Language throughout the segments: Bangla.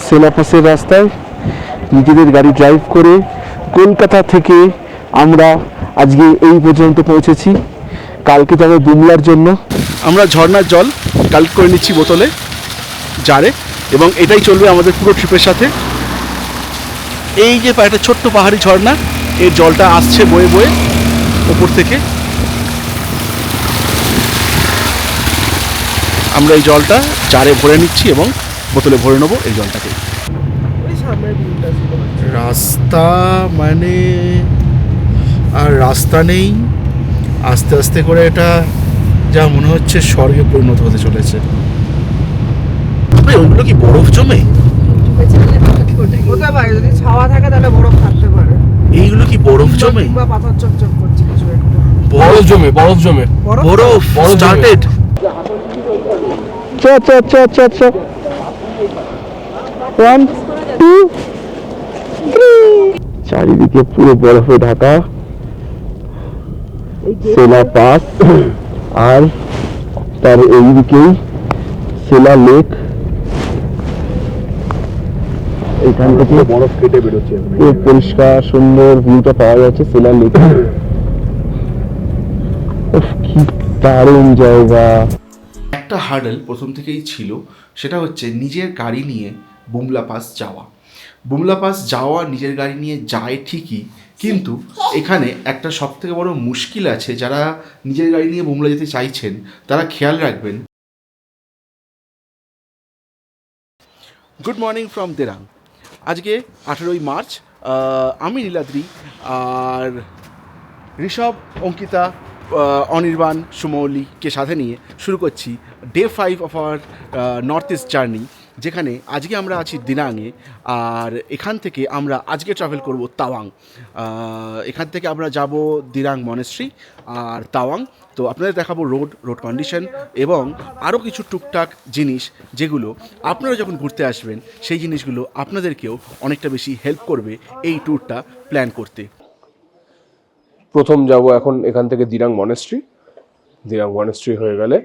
সেলাপাসের রাস্তায় নিজেদের গাড়ি ড্রাইভ করে কলকাতা থেকে আমরা আজকে এই পর্যন্ত পৌঁছেছি। কালকে যাবো বুমলার জন্য। আমরা ঝর্ণার জল কালেক্ট করে নিচ্ছি বোতলে, জারে, এবং এটাই চলবে আমাদের পুরো ট্রিপের সাথে। এই যে একটা ছোট্ট পাহাড়ি ঝর্ণা, এর জলটা আসছে বয়ে বয়ে ওপর থেকে। আমরা এই জলটা জারে ভরে নিচ্ছি এবং বোতলে ভরে নেবো এই জলটাকে। রাস্তা মানে আর রাস্তা নেই, আস্তে আস্তে করে এটা যা মনে হচ্ছে স্বর্গে পরিণত হতে চলেছে। ওগুলো কি বরফ জমে? যদি ছাওয়া থাকে তাহলে বরফ থাকতে পারে। এইগুলো কি বরফ জমে? পাথর চকচক করছে কিছু একটা। বরফ জমে, বরফ জমে, বরফ স্টার্টেড। আচ্ছা 1 2 3। চারিদিকে পুরো বরফে ঢাকা সেলা পাস, আর তার এইদিকেই সেলা লেক। এখান থেকে বরফ কেটে বেরোচ্ছে, পরিষ্কার সুন্দর ভিউটা পাওয়া যাচ্ছে সেলা লেকে। কি দারুণ জায়গা। একটা হার্ডেল প্রথম থেকেই ছিল, সেটা হচ্ছে নিজের গাড়ি নিয়ে বুমলা পাস যাওয়া। বুমলা পাস যাওয়া নিজের গাড়ি নিয়ে যায় ঠিকই, কিন্তু এখানে একটা সবথেকে বড় মুশকিল আছে। যারা নিজের গাড়ি নিয়ে বুমলা যেতে চাইছেন তারা খেয়াল রাখবেন। Good morning from Dirang. আজকে 18ই মার্চ। আমি নীলাদ্রি আর ঋষভ, অঙ্কিতা, অনির্বাণ, সুমৌলিকে সাথে নিয়ে শুরু করছি day 5 of our north east journey, যেখানে আজকে আমরা আছি দিরাঙে। আর এখান থেকে আমরা আজকে ট্রাভেল করব তাওয়াং। এখান থেকে আমরা যাব দিরাং মনেস্ট্রি আর তাওয়াং। তো আপনাদের দেখাবো রোড কন্ডিশন এবং আরও কিছু টুকটাক জিনিস, যেগুলো আপনারা যখন ঘুরতে আসবেন সেই জিনিসগুলো আপনাদেরকেও অনেকটা বেশি হেল্প করবে এই ট্যুরটা প্ল্যান করতে। প্রথম যাব এখন এখান থেকে দিরাং মনেস্ট্রি হয়ে গেলে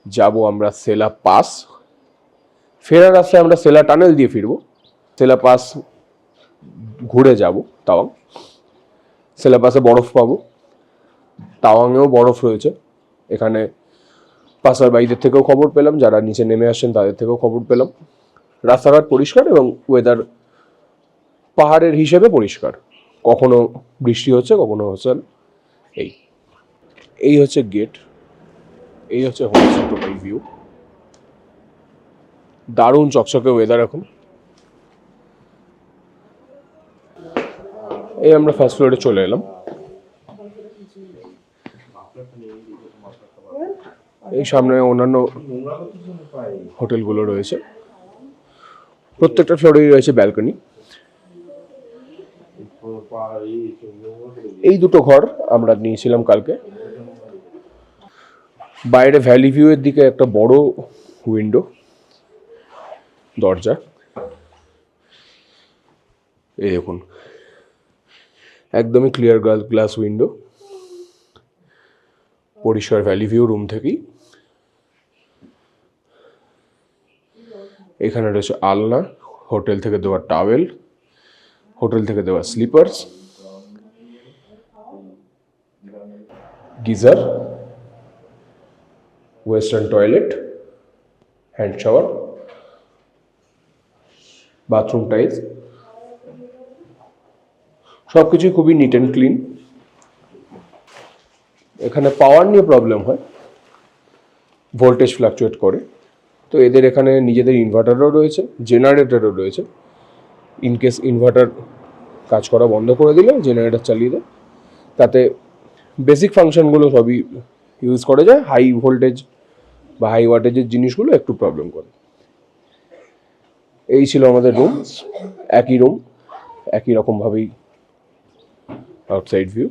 যাব আমরা সেলা পাস। ফেরার রাস্তায় আমরা সেলা টানেল দিয়ে ফিরবো। সেলা পাস ঘুরে যাব তাওয়াং। সেলা পাসে বরফ পাবো, তাওয়াংয়েও বরফ রয়েছে। এখানে পাসার বাইদের থেকেও খবর পেলাম, যারা নিচে নেমে আসেন তাদের থেকেও খবর পেলাম। রাস্তাঘাট পরিষ্কার এবং ওয়েদার পাহাড়ের হিসেবে পরিষ্কার। কখনো বৃষ্টি হচ্ছে, কখনো হচ্ছে না। এই হচ্ছে গেট, এই হচ্ছে হোমস্টের টোটাল ভিউ। দারুণ চকচকে ওয়েদার এখন। এই আমরা ফার্স্ট ফ্লোরে চলে এলাম। এই সামনে অন্যান্য হোটেলগুলো রয়েছে, প্রত্যেকটা ফ্লোরেই রয়েছে ব্যালকনি। এই দুটো ঘর আমরা নিয়েছিলাম কালকে। বাইরে ভ্যালি ভিউ এর দিকে একটা বড় উইন্ডো, দরজা। এই দেখুন, একদমই ক্লিয়ার গ্লাস উইন্ডো, পরিষ্কার ভ্যালি ভিউ রুম থেকেই। এখানে রয়েছে আলনা, হোটেল থেকে দেওয়া টাওয়েল, হোটেল থেকে দেওয়া sleepers, geyser, western toilet, hand shower, bathroom tiles, সব কিছুই খুবই নিট অ্যান্ড ক্লিন। এখানে পাওয়ার নিয়ে প্রবলেম হয়, ভোল্টেজ ফ্লাকচুয়েট করে। তো এদের এখানে নিজেদের ইনভার্টারও রয়েছে, জেনারেটরও রয়েছে। ইনকেস ইনভার্টার কাজ করা বন্ধ করে দিলে জেনারেটর চালিয়ে দেয়, তাতে বেসিক ফাংশনগুলো সবই ইউজ করা যায়। হাই ভোল্টেজ বা হাই ওয়াটেজের জিনিসগুলো একটু প্রবলেম করে। এই ছিল আমাদের রুম, একই রুম, একই রকমভাবেই আউটসাইড ভিউ।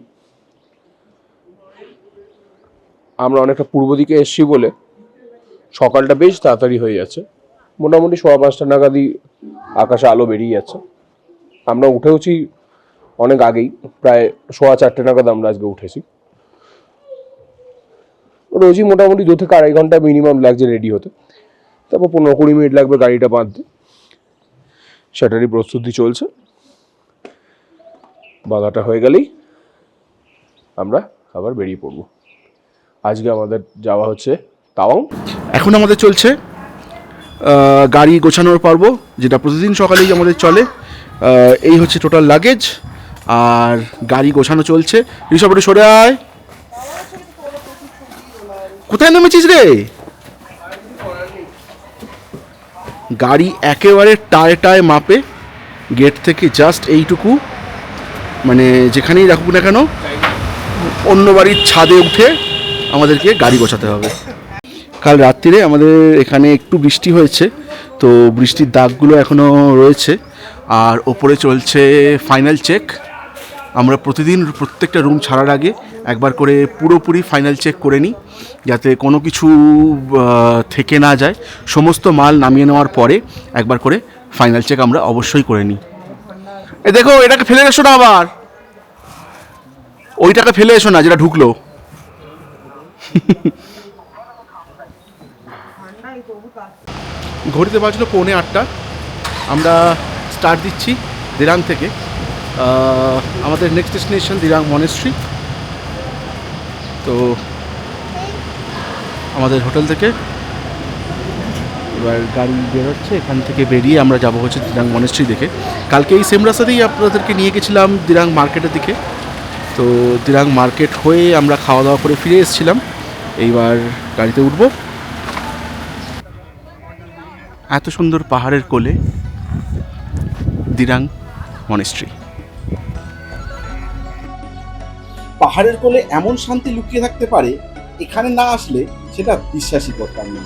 আমরা অনেকটা পূর্ব দিকে এসছি বলে সকালটা বেশ তাড়াতাড়ি হয়ে যাচ্ছে। মোটামুটি 5:15 নাগাদই আকাশে আলো বেরিয়ে যাচ্ছে। আমরা উঠেওছি অনেক আগেই, প্রায় 4:15 নাগাদ আমরা আজকে উঠেছি। রোজই মোটামুটি 2 থেকে 2.5 ঘন্টা মিনিমাম লাগছে রেডি হতে, তারপর 15-20 মিনিট লাগবে গাড়িটা বাঁধতে। সেটারই প্রস্তুতি চলছে। বাঁধাটা হয়ে গেলেই আমরা আবার বেরিয়ে পড়ব। আজকে আমাদের যাওয়া হচ্ছে তাওয়াং। এখন আমাদের চলছে গাড়ি গোছানোর পর্ব, যেটা প্রতিদিন সকালেই আমাদের চলে। এই হচ্ছে টোটাল লাগেজ, আর গাড়ি গোছানো চলছে। ঋষভ একটু সরে আয়। কোথায় নেমেছিস রে? গাড়ি একেবারে টায় টায় মাপে, গেট থেকে জাস্ট এইটুকু, মানে যেখানেই রাখুক না কেন অন্য বাড়ির ছাদে উঠে আমাদেরকে গাড়ি গোছাতে হবে। কাল রাত্রিরে আমাদের এখানে একটু বৃষ্টি হয়েছে, তো বৃষ্টির দাগগুলো এখনও রয়েছে। আর ওপরে চলছে ফাইনাল চেক। আমরা প্রতিদিন প্রত্যেকটা রুম ছাড়ার আগে একবার করে পুরোপুরি ফাইনাল চেক করে নিই, যাতে কোনো কিছু থেকে না যায়। সমস্ত মাল নামিয়ে নেওয়ার পরে একবার করে ফাইনাল চেক আমরা অবশ্যই করে নিই। এ দেখো, এটাকে ফেলে এসো না, আবার ওইটাকে ফেলে এসো না যেটা ঢুকলো। ঘড়িতে বাজলো 7:45। আমরা স্টার্ট দিচ্ছি দিরাং থেকে। আমাদের নেক্সট ডেস্টিনেশন দিরাং মনেস্ট্রি। তো আমাদের হোটেল থেকে এবার গাড়ি বেরোচ্ছে। এখান থেকে বেরিয়ে আমরা যাবো হচ্ছে দিরাং মনেস্ট্রি দেখে। কালকে এই সেম রাস্তাতেই আপনাদেরকে নিয়ে গেছিলাম দিরাং মার্কেটের দিকে। তো দিরাং মার্কেট হয়ে আমরা খাওয়া দাওয়া করে ফিরে এসেছিলাম। এইবার গাড়িতে উঠবো। এত সুন্দর পাহাড়ের কোলে দিরাং মনেস্ট্রি। পাহাড়ের কোলে এমন শান্তি লুকিয়ে থাকতে পারে, এখানে না আসলে সেটা বিশ্বাসই করতাম না।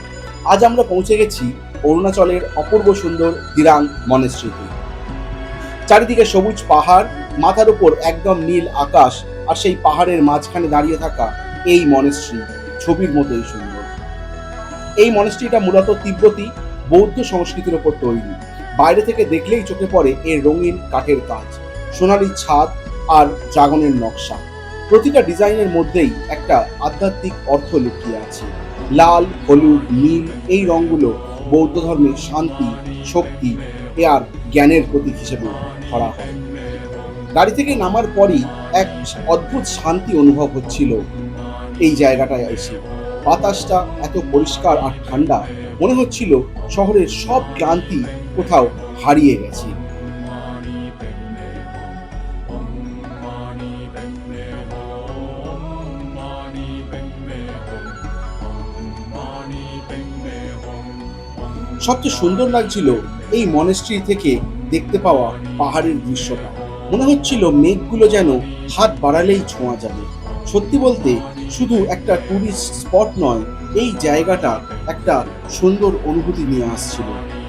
আজ আমরা পৌঁছে গেছি অরুণাচলের অপূর্ব সুন্দর দিরাং মনেস্ট্রিতে। চারিদিকে সবুজ পাহাড়, মাথার উপর একদম নীল আকাশ, আর সেই পাহাড়ের মাঝখানে দাঁড়িয়ে থাকা এই মনেস্ট্রি ছবির মতোই সুন্দর। এই মনেস্ট্রিটা মূলত তিব্বতী বৌদ্ধ সংস্কৃতির ওপর তৈরি। বাইরে থেকে দেখলেই চোখে পড়ে এর রঙিন কাঠের কাজ, সোনালী ছাদ আর ড্রাগনের নকশা। প্রতিটা ডিজাইনের মধ্যেই একটা আধ্যাত্মিক অর্থ লুকিয়ে আছে। লাল, হলুদ, নীল এই রঙগুলো বৌদ্ধ ধর্মের শান্তি, শক্তি আর জ্ঞানের প্রতীক হিসেবে ধরা হয়। গাড়ি থেকে নামার পরই এক অদ্ভুত শান্তি অনুভব হচ্ছিল এই জায়গাটায় এসে। বাতাসটা এত পরিষ্কার আর ঠান্ডা, মনে হচ্ছিল শহরের সব ক্লান্তি কোথাও হারিয়ে গেছে। সবচেয়ে সুন্দর লাগছিল এই মনেস্ট্রি থেকে দেখতে পাওয়া পাহাড়ের দৃশ্যটা। মনে হচ্ছিল মেঘগুলো যেন হাত বাড়ালেই ছোঁয়া যাবে। সত্যি বলতে শুধু একটা টুরিস্ট স্পট নয়, এই জায়গাটা একটা সুন্দর অনুভূতি নিয়ে আসছিল।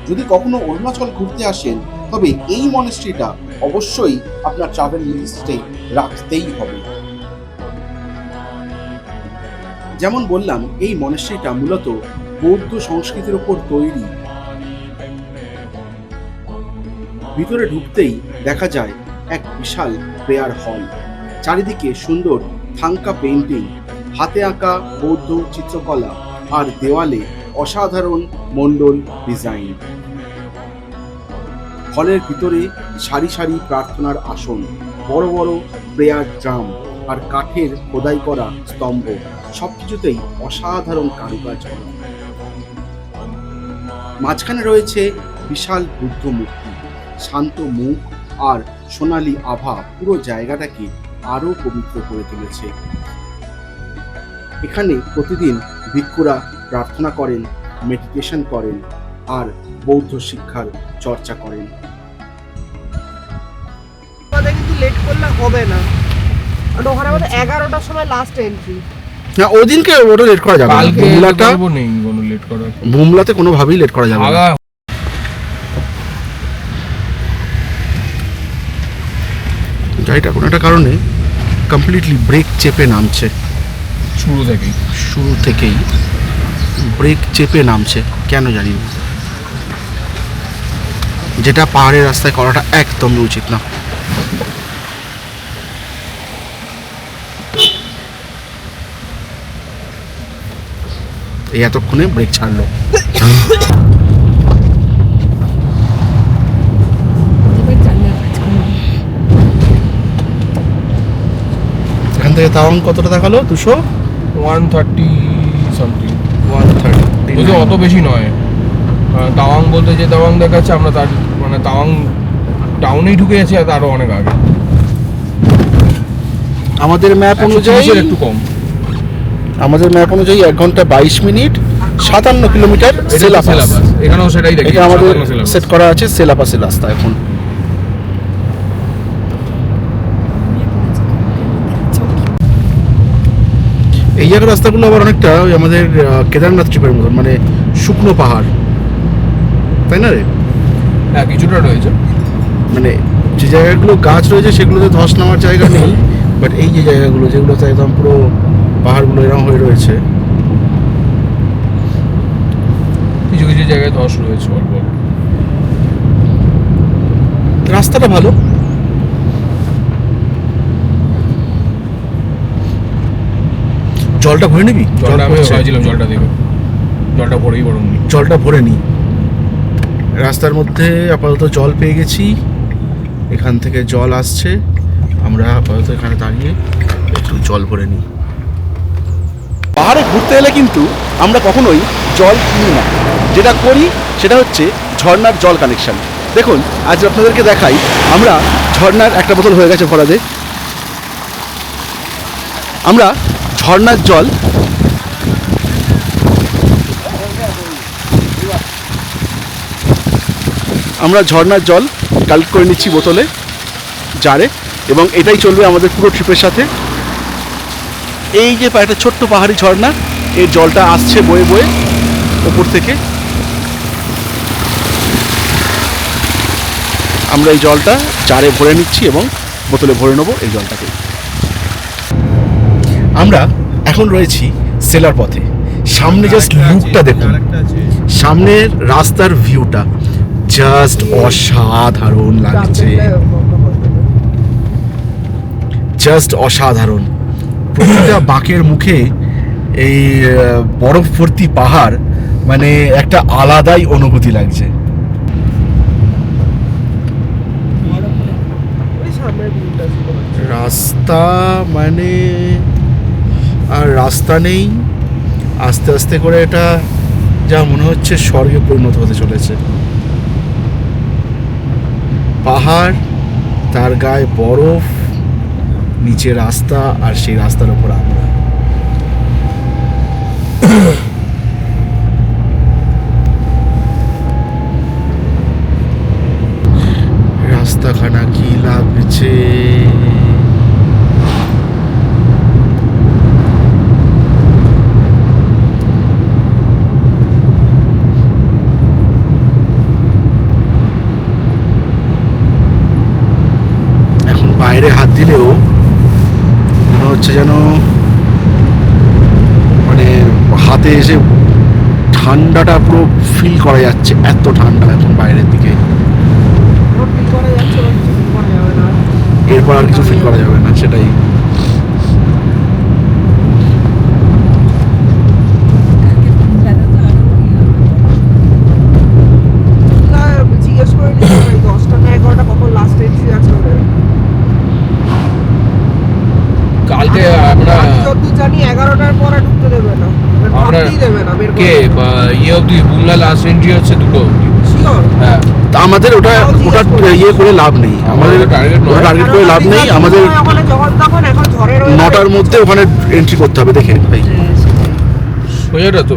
যদি কখনো অরুণাচল ঘুরতে আসেন, তবে এই মনেস্ট্রিটা অবশ্যই আপনার ট্রাভেল লিস্টে রাখতেই হবে। যেমন বললাম, এই মনেস্ট্রিটা মূলত বৌদ্ধ সংস্কৃতির ওপর তৈরি। ভিতরে ঢুকতেই দেখা যায় এক বিশাল প্রেয়ার হল। চারিদিকে সুন্দর থাঙ্কা পেইন্টিং, হাতে আঁকা বৌদ্ধ চিত্রকলা, আর দেওয়ালে অসাধারণ মণ্ডল ডিজাইন। হলের ভিতরে সারি সারি প্রার্থনার আসন, বড় বড় প্রেয়ার ড্রাম আর কাঠের খোদাই করা স্তম্ভ, সবকিছুতেই অসাধারণ কারুকাজ করা। মাঝখানে রয়েছে বিশাল বুদ্ধ মূর্তি, শান্ত মুখ আর সোনালী আভা পুরো জায়গাটাকে আরো পবিত্র করে তুলেছে। এখানে প্রতিদিন ভিক্ষুরা প্রার্থনা করেন, মেডিটেশন করেন আর বৌদ্ধ শিক্ষার চর্চা করেন। আমাদের কিন্তু লেট করলে হবে না, আর ওখানে আমাদের 11টার সময় লাস্ট এন্ট্রি। না, ওই দিনকে ওটা লেট করা যাবে না। কালকে বুমলাটা নেই কোনো লেট করার, বুমলাতে কোনোভাবেই লেট করা যাবে না। গাড়িটা কোনো একটা কারণে কমপ্লিটলি ব্রেক চেপে নামছে। শুরু থেকেই ব্রেক চেপে নামছে, কেন জানি না। যেটা পাহাড়ের রাস্তায় করাটা একদমই উচিত না। এই এতক্ষণে ব্রেক ছাড়লো। থেকে তাওয়াং কতটা দেখালো? 130 সামথিং, 130 যদি অত বেশি নয়। তাওয়াং বলতে যে তাওয়াং দেখাচ্ছে, আমরা তার মানে তাওয়াং টাউনেই ঢুকে গেছি, আর আরো অনেক আগে। আমাদের ম্যাপ অনুযায়ী 130 একটু কম। আমাদের ম্যাপ অনুযায়ী 1 ঘন্টা 22 মিনিট 57 কিলোমিটার সেলা পাস। এখানেও সেটাই দেখি, এটা আমাদের সেট করা আছে সেলা পাসের রাস্তা। এখন এই জায়গার রাস্তাগুলো আবার অনেকটা ওই আমাদের কেদারনাথ ট্রিপের মতন, মানে শুকনো পাহাড়, তাই না রে? হ্যাঁ, কিছুটা রয়েছে। মানে যে জায়গাগুলো গাছ রয়েছে সেগুলোতে ধস নামার জায়গা নেই, বাট এই যে জায়গাগুলো যেগুলোতে একদম পুরো পাহাড়গুলো এরকম হয়ে রয়েছে, কিছু কিছু জায়গায় ধস রয়েছে অল্প অল্প। রাস্তাটা ভালো। জলটা ভরে নিবি? জলটা আমি পড়ছে। ভাবছিলাম জলটা দেখে, জলটা ভরেই বরং নি। জলটা ভরে নি। রাস্তার মধ্যে আপাতত জল পেয়ে গেছি, এখান থেকে জল আসছে, আমরা আপাতত এখানে দাঁড়িয়ে একটু জল ভরে নিই। পাহাড়ে ঘুরতে এলে কিন্তু আমরা কখনোই জল কিনি না, যেটা করি সেটা হচ্ছে ঝর্ণার জল কানেকশন। দেখুন আজ আপনাদেরকে দেখাই, আমরা ঝর্ণার একটা বোতল হয়ে গেছে ভরাতে, আমরা ঝর্ণার জল কালেক্ট করে নিচ্ছি বোতলে, জারে, এবং এটাই চলবে আমাদের পুরো ট্রিপের সাথে। এই যে একটা ছোট্ট পাহাড়ি ঝর্ণা, এর জলটা আসছে বয়ে বয়ে ওপর থেকে। আমরা এই জলটা জারে ভরে নিচ্ছি এবং বোতলে ভরে নেবো এই জলটাকে। আমরা এখন রয়েছি সেলার পথে। সামনে জাস্ট লুকটা দেখুন, সামনের রাস্তার ভিউটা জাস্ট অসাধারণ লাগছে, জাস্ট অসাধারণ। প্রতিটা বাঁকের মুখে এই বরফ ভর্তি পাহাড়, মানে একটা আলাদাই অনুভূতি লাগছে। ওই সামনের ভিউটা ছিল। রাস্তা মানে আর রাস্তা নেই, আস্তে আস্তে করে এটা যা মনে হচ্ছে স্বর্গে পরিণত হতে চলেছে। পাহাড়, তার গায়ে বরফ, নিচে রাস্তা, আর সেই রাস্তার উপর আমরা। রাস্তাখানা কি লাগছে! এখন বাইরে হাত দিলেও মনে হচ্ছে যেন মানে হাতে এসে ঠান্ডাটা পুরো ফিল করা যাচ্ছে, এত ঠান্ডা এখন বাইরের দিকে। আমার feel করা যাচ্ছে, ওর কিছু feel করা যাবে না। এরপর আর কিছু ফিল করা যাবে না, সেটাই। না, জিজ্ঞেস করে নিতে পারি 10টা না 11টা কখন লাস্ট এন্ট্রি আছে ওদের। কালকে আমরা আমি যতদূর জানি 11টার পরে ঢুকতে দেবে না, আমরা ভাবতেই দেবে না বের কে করে। বা ইয়ে অবধি বুমলা লাস্ট এন্ট্রি হচ্ছে 2টো অবধি। শিওর? হ্যাঁ, তা আমাদের ওটা ইয়ে করে লাভ নেই, আমাদের টার্গেট নয়। টার্গেট করে লাভ নেই। আমাদের ওখানে যখন তখন এখন ঝড়ের weather 9টার মধ্যে ওখানে এন্ট্রি করতে হবে, দেখে ভাই। সোজাটা তো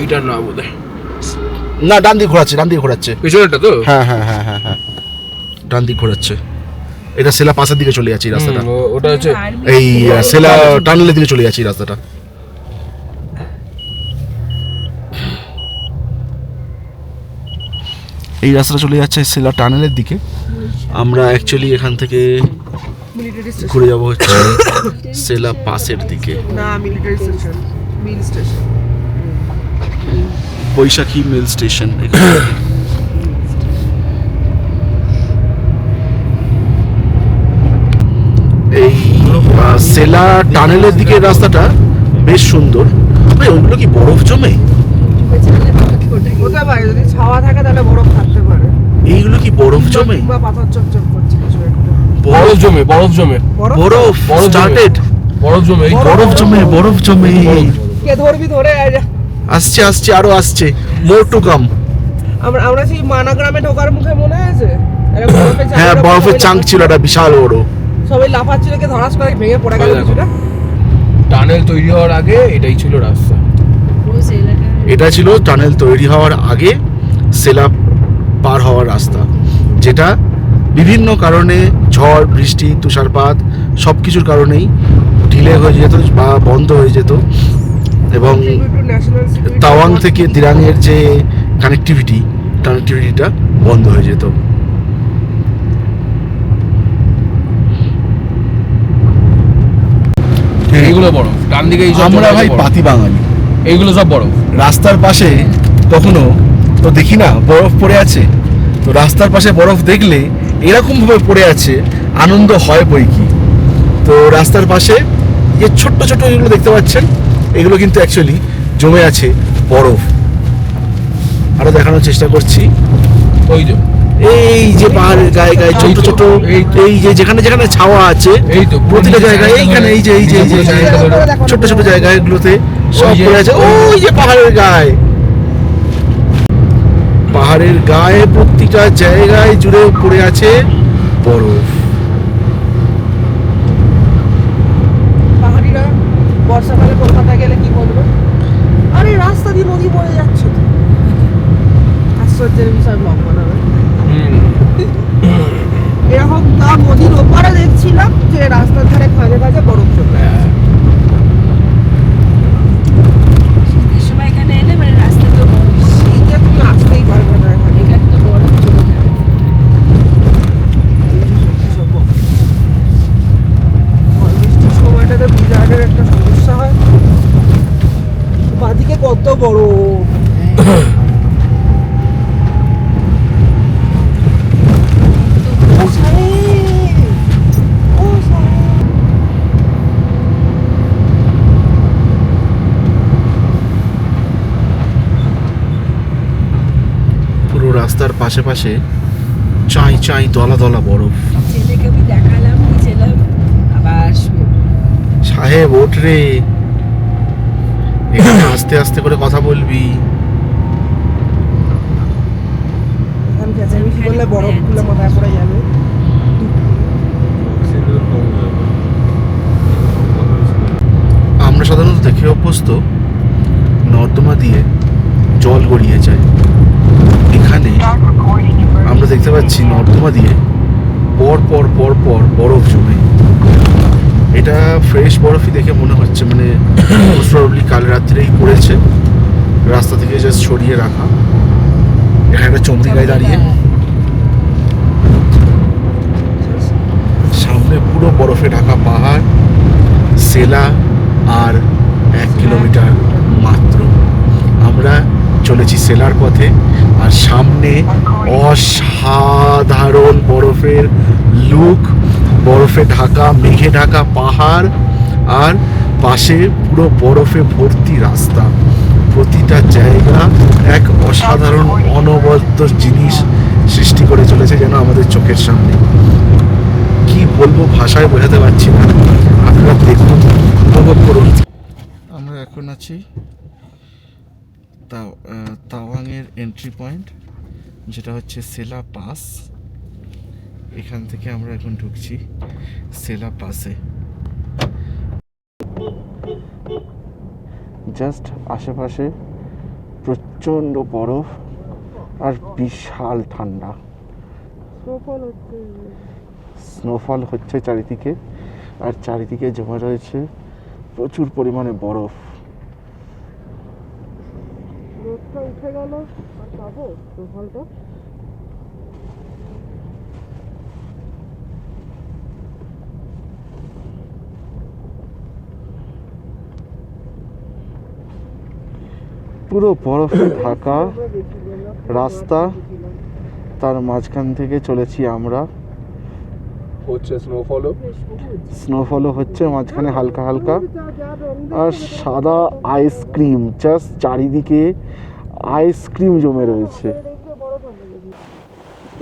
এইটা না বোধ হয়, না, ডান দিক ঘোরাচ্ছে, ডান দিক ঘোরাচ্ছে। পেছনেরটা তো। হ্যাঁ হ্যাঁ হ্যাঁ হ্যাঁ হ্যাঁ, ডান দিক ঘোরাচ্ছে। এটা সেলা পাশের দিকে চলে যাচ্ছে এই রাস্তাটা, ওটা হচ্ছে এই সেলা টানেলের দিকে চলে যাচ্ছে এই রাস্তাটা। এই রাস্তাটা চলে যাচ্ছে সেলা টানেলের দিকে। আমরা অ্যাকচুয়ালি এখান থেকে মিলিটারি স্টেশন। ঘুরে যাবো হচ্ছে সেলা পাসের দিকে, না, মিলিটারি স্টেশন, মিল স্টেশন। বৈশাখী মিল স্টেশন। এই সেলা টানেলের দিকের রাস্তাটা বেশ সুন্দর। ভাই ওগুলো কি বরফ জমে? হতে পারে, যদি ছাওয়া থাকে তাহলে বরফ থাকতে পারে। এইগুলো কি বরফ জমে? কিংবা পাথর চকচক করছে কিছু একটা। বরফ জমে বরফ বরফ জমে। স্টার্টেড, বরফ জমে এই বরফ জমে কে ধরবি ধরে আসছে আরো আসছে, মোর টু কাম। আমরা সেই মানাগ্রামে ঢোকার মুখে মনে আছে একটা বরফের হ্যাঁ, চাদর বরফের সবাই চাঙ্ক ছিল একটা বিশাল বড়। সবাই লাফাচ্ছিল, কে ধরাস করে ভেঙে পড়ে গেল ওই দেখো। কিছুটা। টানেল তৈরি হওয়ার আগে এটাই ছিল রাস্তা। এটা ছিল টানেল তৈরি হওয়ার আগে সেলা পার হওয়ার রাস্তা, যেটা বিভিন্ন কারণে ঝড় বৃষ্টি তুষারপাত সব কিছুর কারণেই ডিলে হয়ে যেত বা বন্ধ হয়ে যেত, এবং Tribute to national security. Tawang থেকে দিরাংয়ের যে কানেক্টিভিটিটা বন্ধ হয়ে যেত। এইগুলো বরফ, ডান দিকে এই সব আমরা জমে আছে ভাই বরফ। পাতি বাঙালি, এইগুলো সব বরফ। রাস্তার পাশে কখনো তো দেখি না বরফ পড়ে আছে, তো রাস্তার পাশে বরফ দেখলে এরকম ভাবে পড়ে আছে আনন্দ হয় বই কি। তো রাস্তার পাশে যে ছোট্ট ছোট্ট যেগুলো দেখতে পাচ্ছেন, এগুলো কিন্তু অ্যাকচুয়ালি জমে আছে বরফ। আরো দেখানোর চেষ্টা করছি, ওই যে এই যে পাহাড়ের গায়ে গায়ে ছোট ছোট, এই যে যেখানে যেখানে ছাওয়া আছে এই তো প্রতিটা জায়গায়, এইখানে এই যে ছোট ছোট জায়গাগুলোতে সব ওই যে- পড়ে আছে। ওই যে পাহাড়ের গায়ে প্রতিটা জায়গায় জুড়ে পড়ে আছে বরফ। পাহাড়িরা বর্ষাকালে কলকাতায় গেলে কি বলবে, আরে রাস্তা দিয়ে নদী বয়ে যাচ্ছে তো। আশ্চর্যের বিষয় ব্লগ বানাবে এরকম। তা নদীর ওপারে দেখছিলাম যে রাস্তার ধারে খাঁজে খাঁজে বরফ জমে আছে। শীতের সময় এখানে এলে মানে রাস্তা তো শীতে তুমি আসতেই পারবে না এখানে। এখানে তো বরফ জমে যায়। এসব বরফ। ঝড় বৃষ্টির সময়টাতে বিরাটের একটা সমস্যা হয়। বাদিকে কত বড় পুরো রাস্তার পাশে পাশে চাই দলা দলা বরফ। ছেলেকে আমি দেখালাম, ছেলে আবার সাহেব ওঠ রে, এখানে আস্তে আস্তে করে কথা বলবি। এখন চেঁচামেচি করলে বরফ গুলো মাথায় পড়ে যাবে। আমরা সাধারণত দেখে অভ্যস্ত নর্দমা দিয়ে জল গড়িয়ে যায়, এখানে আমরা দেখতে পাচ্ছি নর্দমা দিয়ে পর পর পর পর বরফ জমে। এটা ফ্রেশ বরফই দেখে মনে হচ্ছে, মানে প্রবলি কাল রাত্রেই পড়েছে, রাস্তা থেকে জাস্ট সরিয়ে রাখা। এখানে একটা চমড়ি গায়ে দাঁড়িয়ে, সামনে পুরো বরফে ঢাকা পাহাড়, সেলা আর 1 কিলোমিটার মাত্র। আমরা চলেছি সেলার পথে, আর সামনে অসাধারণ বরফের লুক, বরফে ঢাকা মেঘে ঢাকা পাহাড়, আর পাশে পুরো বরফে ভর্তি রাস্তা। প্রতিটা জায়গা এক অসাধারণ অনবদ্য জিনিস সৃষ্টি করে চলেছে যেন আমাদের চোখের সামনে। কি বলবো, ভাষায় বোঝাতে পারছি না, আপনারা দেখুন, উপভোগ করুন। আমরা এখন আছি তাওয়াংয়ের এন্ট্রি পয়েন্ট, যেটা হচ্ছে সেলা পাস। এখান থেকে আমরা এখন ঢুকছি সেলা পাসে। জাস্ট আশেপাশে প্রচণ্ড বরফ আর বিশাল ঠান্ডা, স্নোফল হচ্ছে চারিদিকে, আর চারিদিকে জমা রয়েছে প্রচুর পরিমাণে বরফ। রোদটা উঠে গেল আর পাবো স্নোফলটা। পুরো বরফে ঢাকা রাস্তা, তার মাঝখান থেকে চলেছি আমরা। হচ্ছে স্নোফলও। স্নোফলও হচ্ছে মাঝখানে হালকা হালকা, আর সাদা আইসক্রিম, জাস্ট চারিদিকে আইসক্রিম জমে রয়েছে।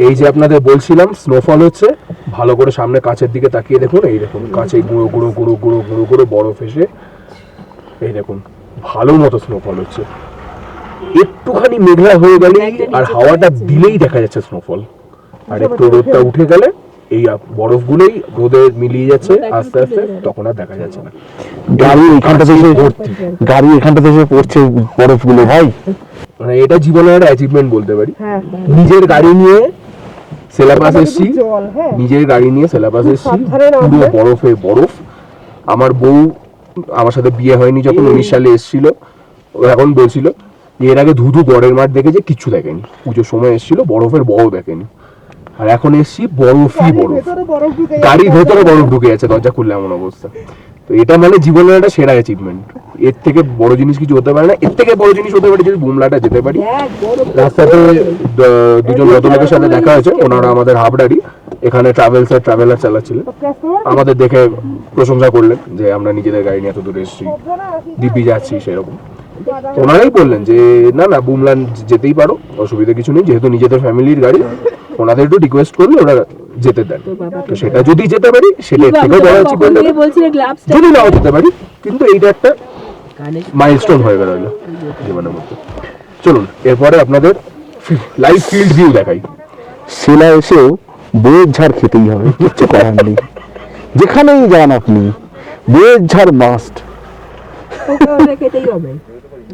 এই যে আপনাদের বলছিলাম স্নোফল হচ্ছে, ভালো করে সামনে কাছের দিকে তাকিয়ে দেখুন, এই দেখুন কাছে গুঁড়ো গুঁড়ো গুঁড়ো গুঁড়ো গুঁড়ো গুঁড়ো বরফ এসে এই দেখুন ভালো মতো স্নোফল হচ্ছে। একটুখানি মেঘলা হয়ে গেলেই আর হাওয়াটা দিলেই দেখা যাচ্ছে স্নোফল, আর একটু রোদটা উঠে গেলে এই বরফগুলোই রোদে মিলিয়ে যাচ্ছে আস্তে আস্তে, তখন আর দেখা যাচ্ছে না। গাড়ি এখানটা থেকে এসে পড়ছে বরফগুলো ভাই, মানে এটা জীবনের একটা অ্যাচিভমেন্ট বলতে পারি। নিজের গাড়ি নিয়ে সেলাপাস এসছি, নিজের গাড়ি নিয়ে সেলাপাস এসছি, পুরো বরফে বরফ। আমার বউ আমার সাথে বিয়ে হয়নি যখন 19 সালে এসেছিল, ও এখন বলছিল যে এর আগে ধুধু বরের মাঠ দেখেছে, কিচ্ছু দেখেনি। পুজোর সময় এসেছিল, বরফের বড় দেখেনি। আর এখন এসছি বরফই বরফ, গাড়ির ভেতরে বরফ ঢুকে যাচ্ছে দরজা খুললে এমন অবস্থা। তো এটা মানে জীবনের একটা সেরা অ্যাচিভমেন্ট, এর থেকে বড় জিনিস কিছু হতে পারে না। এর থেকে বড় জিনিস হতে পারে যদি বুমলাটা যেতে পারি। রাস্তাতে দুজন ভদ্রলোকের সাথে দেখা হয়েছে, ওনারা আমাদের হাবড়ারই, এখানে ট্রাভেলার চালাচ্ছিলেন। আমাদের দেখে প্রশংসা করলেন যে আমরা নিজেদের গাড়ি নিয়ে এত দূরে এসেছি, দিব্যি যাচ্ছি সেরকম। ওনারাই বললেন যে না না বুমলান যেতেই পারো, অসুবিধা কিছু নেই, যেহেতু নিজেদের ফ্যামিলির গাড়ি। ওনাদের একটু রিকোয়েস্ট করলে ওরা যেতে দেন, তো সেটা যদি যেতে পারি সেটা এর থেকে বড় অ্যাচিভমেন্ট হবে। যদি নাও যেতে পারি, কিন্তু এইটা একটা মাইলস্টোন হয়ে গেল জীবনের মধ্যে। চলুন এরপরে আপনাদের লাইভ ফিল্ড ভিউ দেখাই। সেলা এসেও বইয়ের ঝাড় খেতেই হবে, কিচ্ছু করার নেই। যেখানেই যান আপনি বইয়ের ঝাড় মাস্ট, খেতেই হবে।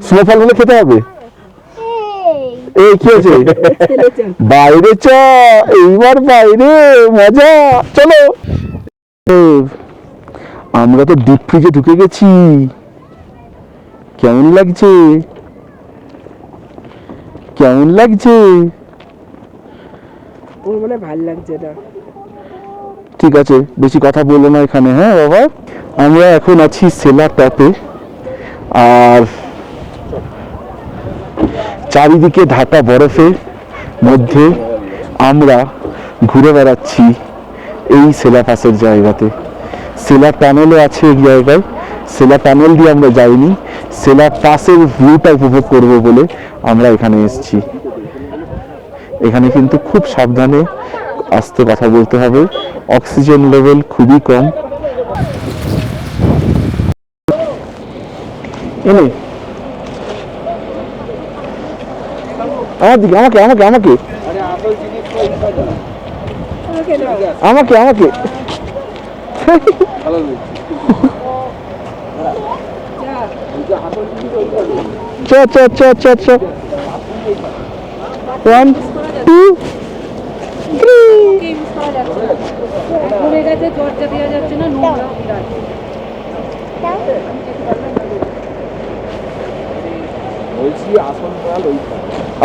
স্নোফল হলে খেতে হবে। এই কি আছে, বাইরে চ, এইবার বাইরে মজা, চলো। আমরা তো ডিপ ফ্রিজে ঢুকে গেছি, কেমন লাগছে কেমন লাগছে? ওর মানে ভালো লাগছে না। ঠিক আছে, বেশি কথা বলবো না এখানে। হ্যাঁ বাবা, আমরা এখন আছি সেলা টপে, আর চারিদিকে ঢাকা বরফের মধ্যে আমরা ঘুরে বেড়াচ্ছি এই সেলা পাসের জায়গাতে। সেলা টানেলও আছে এক জায়গায়, সেলা টানেল দিয়ে আমরা যাইনি, সেলা পাসের ভিউটা উপভোগ করব বলে আমরা এখানে এসেছি। এখানে কিন্তু খুব সাবধানে আস্তে কথা বলতে হবে, অক্সিজেন লেভেল খুবই কম। এনে আমার দিকে, আমাকে আমাকে আমাকে আমাকে আমাকে চ চ চ চ চ 1 2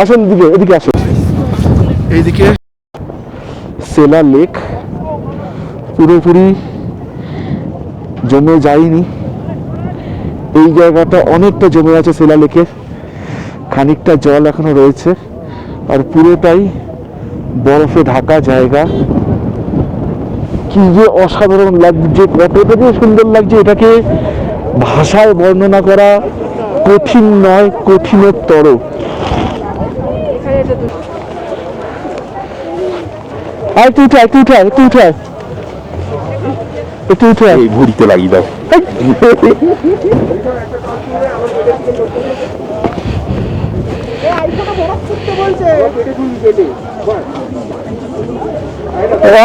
আসুন এদিকে, এদিকে আসুন। এইদিকে সেলা লেক পুরোপুরি জমে যায়নি, এই জায়গাটা অনেকটা জমে আছে সেলা লেকের, খানিকটা জল এখনো রয়েছে, আর পুরোটাই বরফে ঢাকা জায়গা। কি যে অসাধারণ লাগছে, কতটা যে সুন্দর লাগছে, এটাকে ভাষায় বর্ণনা করা কঠিন নয়, কঠিনতর। আর একটু উঠায়, একটু উঠায়, একটু উঠায়, একটু উঠায়, ঘুরতে লাগিয়ে দাও।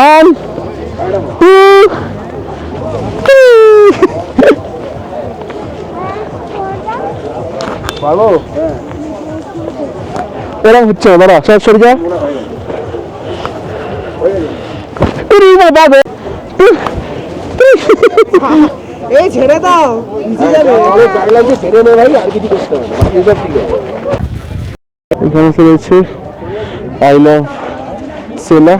One, two, three. ভালো এরকম হচ্ছে, দাঁড়া সব সরে যা। এই ছেড়ে দাও, ভিজে যাবে। এখানে রয়েছে আই লাভ সেলা,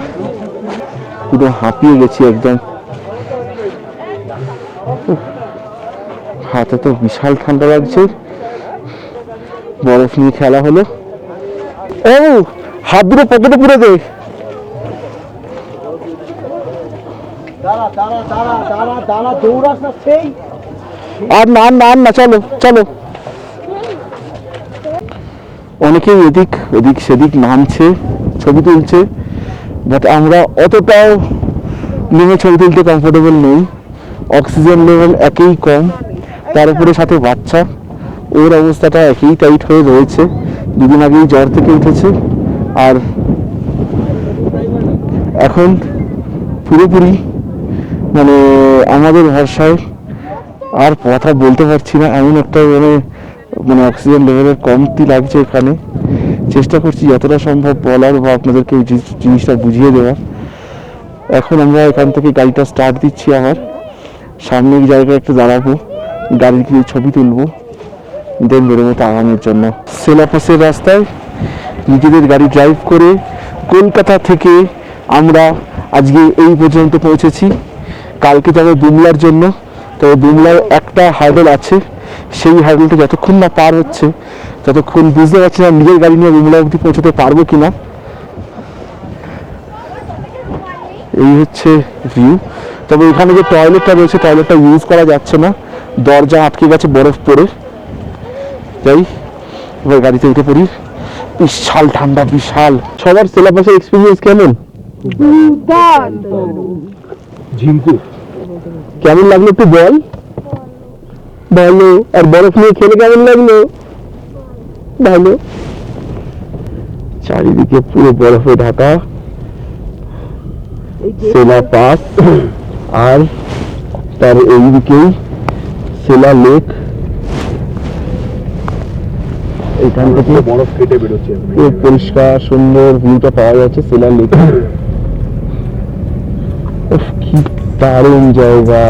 পুরো হাঁপিয়ে গেছি একদম, হাতে তো বিশাল ঠান্ডা লাগছে। বরফ নিয়ে খেলা হলো। ও হাত দুটো পকেটে পুরে দে। আর না না না, চলো চলো। অনেকেই এদিক ওদিক সেদিক নামছে, ছবি তুলছে, বাট আমরা অতটাও নেমে ছবি তুলতে কমফোর্টেবল নই। অক্সিজেন লেভেল একেই কম, তার উপরে সাথে বাচ্চা, ওর অবস্থাটা একেই টাইট হয়ে রয়েছে, দুদিন আগেই জ্বর থেকে উঠেছে। আর এখন পুরোপুরি মানে আমাদের ভরসায় আর কথা বলতে পারছি না, এমন একটা মানে অক্সিজেন লেভেলের কমতি লাগছে এখানে। চেষ্টা করছি যতটা সম্ভব বলার বা আপনাদেরকে এই জিনিসটা বুঝিয়ে দেওয়ার। এখন আমরা এখান থেকে গাড়িটা স্টার্ট দিচ্ছি, আবার সামনে এই জায়গায় একটু দাঁড়াবো, গাড়ির কিছু ছবি তুলবো, দেন বেরোবো টাঙ্গানোর জন্য। সেলাপাসের রাস্তায় নিজেদের গাড়ি ড্রাইভ করে কলকাতা থেকে আমরা আজকে এই পর্যন্ত পৌঁছেছি। কালকে যাবো দুমলার জন্য, তবে দুমলার একটা হার্ডেল আছে, সেই হার্ডেলটা যতক্ষণ না পার হচ্ছে ততক্ষণ বুঝতে পারছি না নিজের গাড়ি নিয়ে দুমলা অবধি পৌঁছতে পারবো কিনা। এই হচ্ছে ভিউ। তবে এখানে যে টয়লেটটা রয়েছে, টয়লেটটা ইউজ করা যাচ্ছে না, দরজা আটকে গেছে বরফ পরে। যাই এবার গাড়িতে উঠে পড়ি। বিশাল ঠান্ডা, বিশাল। সবার সিলেবাসের এক্সপিরিয়েন্স কেমন? ঝিঙ্কু কেমন লাগলো একটু বল। ভালো। আর বরফ নিয়ে খেলে কেমন লাগলো? ভালো। চারিদিকে পুরো বরফে ঢাকা সেলা পাস, আর তার এইদিকেই সেলা লেক। এখান থেকে বরফ কেটে বেরোচ্ছে, পরিষ্কার সুন্দর ভিউটা পাওয়া যাচ্ছে সেলা লেক। কি দারুণ জায়গা।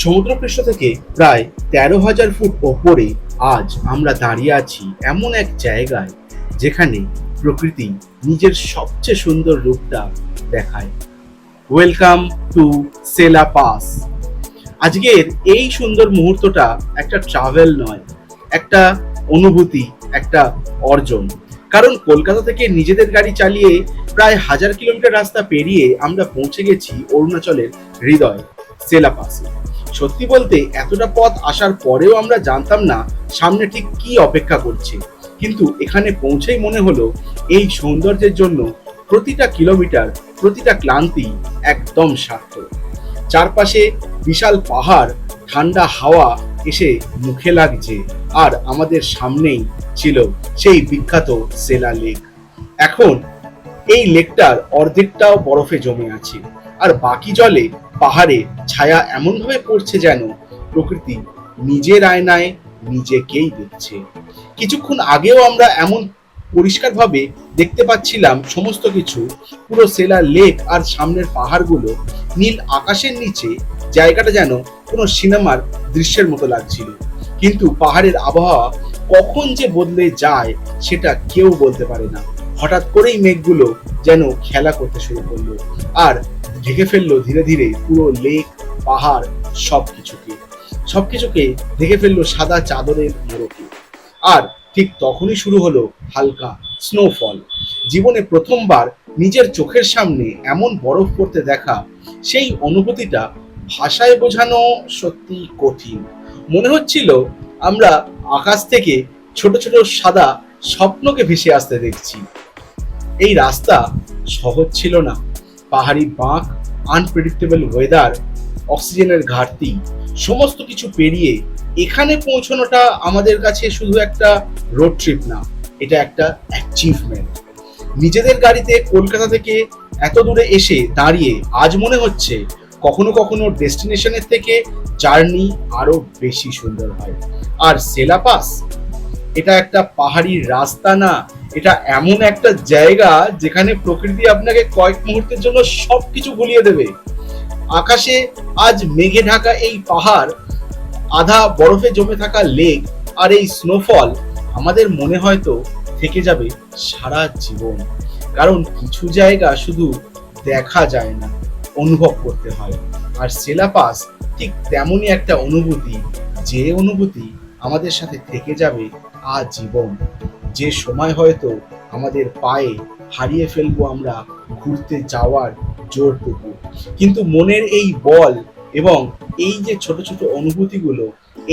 সমুদ্রপৃষ্ঠ থেকে প্রায় 13,000 ফুট ওপরে আজ আমরা দাঁড়িয়ে আছি এমন এক জায়গায় যেখানে প্রকৃতি নিজের সবচেয়ে সুন্দর রূপটা দেখায়। Welcome to Sela pass. আজকের এই সুন্দর মুহূর্তটা একটা ট্রাভেল নয়, একটা অনুভূতি, একটা অর্জন। কারণ কলকাতা থেকে নিজেদের গাড়ি চালিয়ে প্রায় 1000 কিলোমিটার রাস্তা পেরিয়ে আমরা পৌঁছে গেছি অরুণাচলের হৃদয় সেলা পাসে। সত্যি বলতে এতটা পথ আসার পরেও আমরা জানতাম না সামনে ঠিক কি অপেক্ষা করছে, কিন্তু এখানে পৌঁছেই মনে হলো এই সৌন্দর্যের জন্য প্রতিটা কিলোমিটার, প্রতিটা ক্লান্তি একদম সার্থক। চারপাশে বিশাল পাহাড়, ঠান্ডা হাওয়া এসে মুখে লাগছে, আর আমাদের সামনেই ছিল সেই বিখ্যাত সেলা লেক। এখন এই লেকটার অর্ধেকটাও বরফে জমে আছে, আর বাকি জলে পাহাড়ে ছায়া এমন ভাবে পড়ছে যেন প্রকৃতি নিজের আয়নায় নিজেকেই দেখছে। কিছুক্ষণ আগেও আমরা এমন পরিষ্কারভাবে দেখতে পাচ্ছিলাম সমস্ত কিছু, পুরো সেলা লেক আর সামনের পাহাড়গুলো, নীল আকাশের নিচে জায়গাটা যেন কোনো সিনেমার দৃশ্যের মতো লাগছিল। কিন্তু পাহাড়ের আবহাওয়া কখন যে বদলে যায় সেটা কেউ বলতে পারে না। হঠাৎ করেই মেঘগুলো যেন খেলা করতে শুরু করলো আর ঢেকে ফেললো ধীরে ধীরে পুরো লেক, পাহাড়, সবকিছুকে ঢেকে ফেললো সাদা চাদরের মোড়কে। আর ঠিক তখনই শুরু হলো হালকা স্নোফল। জীবনে প্রথমবার নিজের চোখের সামনে এমন বরফ পড়তে দেখা, সেই অনুভূতিটা ভাষায় বোঝানো সত্যি কঠিন। মনে হচ্ছিল আমরা আকাশ থেকে ছোট ছোট সাদা স্বপ্নকে ভেসে আসতে দেখছি। এই রাস্তা সহজ ছিল না। পাহাড়ি বাঁক, আনপ্রেডিক্টেবল ওয়েদার, অক্সিজেনের ঘাটতি, সমস্ত কিছু পেরিয়ে এখানে পৌঁছানোটা আমাদের কাছে শুধু একটা রোড ট্রিপ না, এটা একটা অ্যাচিভমেন্ট। নিজেদের গাড়িতে কলকাতা থেকে এত দূরে এসে দাঁড়িয়ে আজ মনে হচ্ছে কখনো কখনো ডেস্টিনেশনের থেকে জার্নি আরো বেশি সুন্দর হয়। আর সেলা পাস এটা একটা পাহাড়ি রাস্তা না, এটা এমন একটা জায়গা যেখানে প্রকৃতি আপনাকে কয়েক মুহূর্তের জন্য সবকিছু ভুলিয়ে দেবে। আকাশে আজ মেঘে ঢাকা এই পাহাড়, আধা বরফে জমে থাকা লেক আর এই স্নোফল আমাদের মনে হয়তো থেকে যাবে সারা জীবন। কারণ কিছু জায়গা শুধু দেখা যায় না, অনুভব করতে হয়। আর সেলা পাস ঠিক তেমনই একটা অনুভূতি, যে অনুভূতি আমাদের সাথে থেকে যাবে আজীবন। যে সময় হয়তো আমাদের পায়ে হারিয়ে ফেলবো আমরা ঘুরতে যাওয়ার জোরটুকু, কিন্তু মনের এই বল এবং এই যে ছোট ছোট অনুভূতিগুলো,